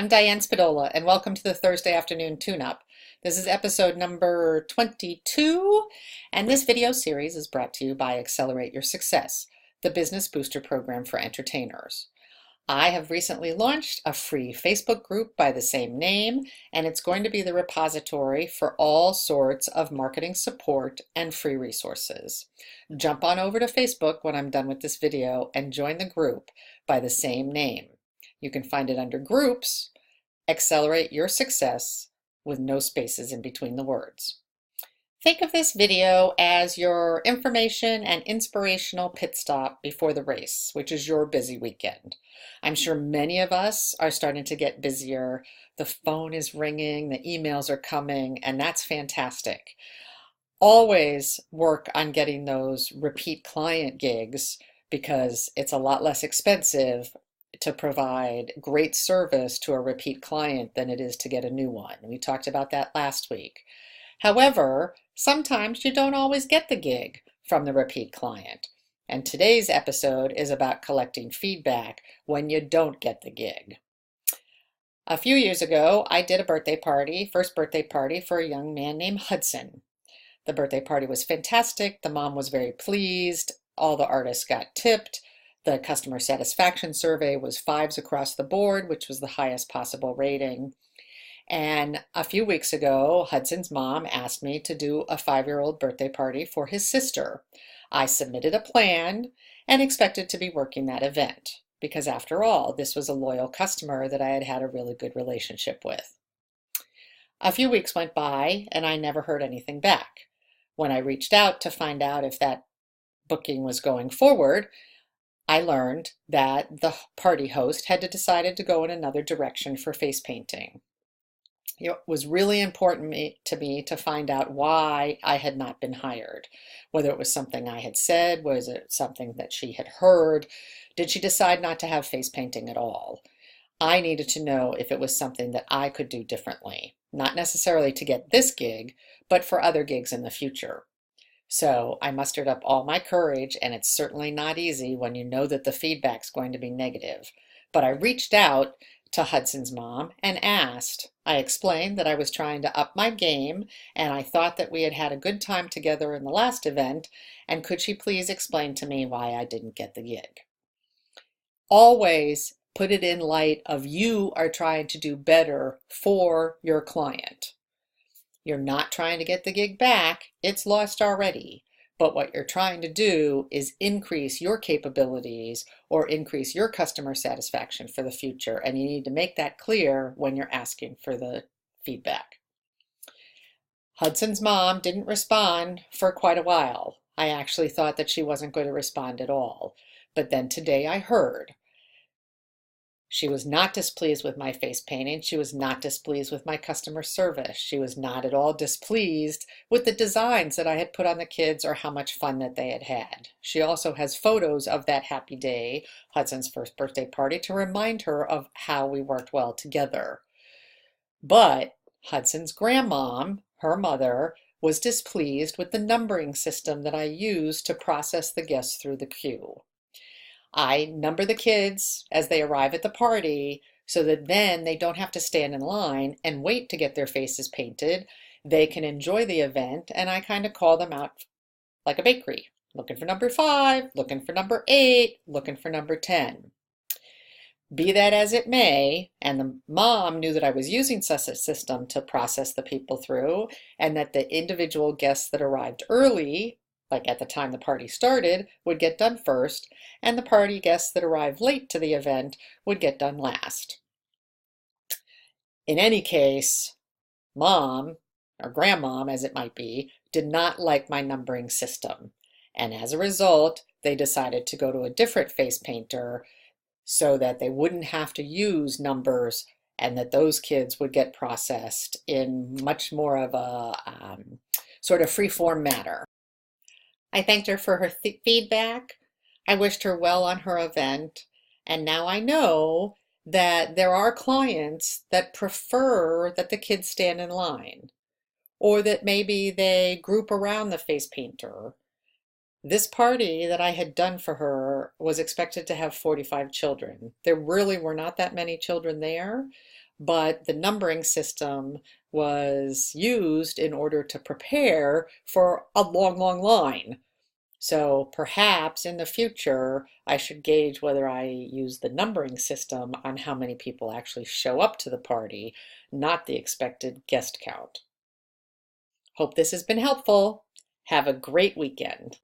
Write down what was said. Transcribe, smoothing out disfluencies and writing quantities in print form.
I'm Diane Spadola, and welcome to the Thursday Afternoon Tune-Up. This is episode number 22, and this video series is brought to you by Accelerate Your Success, the business booster program for entertainers. I have recently launched a free Facebook group by the same name, and it's going to be the repository for all sorts of marketing support and free resources. Jump on over to Facebook when I'm done with this video and join the group by the same name. You can find it under Groups, Accelerate Your Success, with no spaces in between the words. Think of this video as your information and inspirational pit stop before the race, which is your busy weekend. I'm sure many of us are starting to get busier. The phone is ringing, the emails are coming, and that's fantastic. Always work on getting those repeat client gigs because it's a lot less expensive to provide great service to a repeat client than it is to get a new one. We talked about that last week. However, sometimes you don't always get the gig from the repeat client. And today's episode is about collecting feedback when you don't get the gig. A few years ago, I did a first birthday party for a young man named Hudson. The birthday party was fantastic. The mom was very pleased. All the artists got tipped. The customer satisfaction survey was 5s across the board, which was the highest possible rating. And a few weeks ago, Hudson's mom asked me to do a 5-year-old birthday party for his sister. I submitted a plan and expected to be working that event because, after all, this was a loyal customer that I had had a really good relationship with. A few weeks went by and I never heard anything back. When I reached out to find out if that booking was going forward, I learned that the party host had decided to go in another direction for face painting. It was really important to me to find out why I had not been hired, whether it was something I had said, was it something that she had heard, did she decide not to have face painting at all? I needed to know if it was something that I could do differently, not necessarily to get this gig, but for other gigs in the future. So I mustered up all my courage, and it's certainly not easy when you know that the feedback's going to be negative. But I reached out to Hudson's mom and asked. I explained that I was trying to up my game, and I thought that we had had a good time together in the last event, and could she please explain to me why I didn't get the gig? Always put it in light of you are trying to do better for your client. You're not trying to get the gig back, it's lost already. But what you're trying to do is increase your capabilities or increase your customer satisfaction for the future. And you need to make that clear when you're asking for the feedback. Hudson's mom didn't respond for quite a while. I actually thought that she wasn't going to respond at all. But then today I heard. She was not displeased with my face painting. She was not displeased with my customer service. She was not at all displeased with the designs that I had put on the kids or how much fun that they had had. She also has photos of that happy day, Hudson's first birthday party, to remind her of how we worked well together. But Hudson's grandmom, her mother, was displeased with the numbering system that I used to process the guests through the queue. I number the kids as they arrive at the party so that then they don't have to stand in line and wait to get their faces painted. They can enjoy the event, and I kind of call them out like a bakery. Looking for number 5, looking for number 8, looking for number 10. Be that as it may, and the mom knew that I was using such a system to process the people through, and that the individual guests that arrived early, like at the time the party started, would get done first, and the party guests that arrived late to the event would get done last. In any case, mom, or grandmom as it might be, did not like my numbering system, and as a result, they decided to go to a different face painter so that they wouldn't have to use numbers and that those kids would get processed in much more of a sort of free-form manner. I thanked her for her feedback. I wished her well on her event. And now I know that there are clients that prefer that the kids stand in line, or that maybe they group around the face painter. This party that I had done for her was expected to have 45 children. There really were not that many children there, but the numbering system was used in order to prepare for a long, long line. So perhaps in the future, I should gauge whether I use the numbering system on how many people actually show up to the party, not the expected guest count. Hope this has been helpful. Have a great weekend.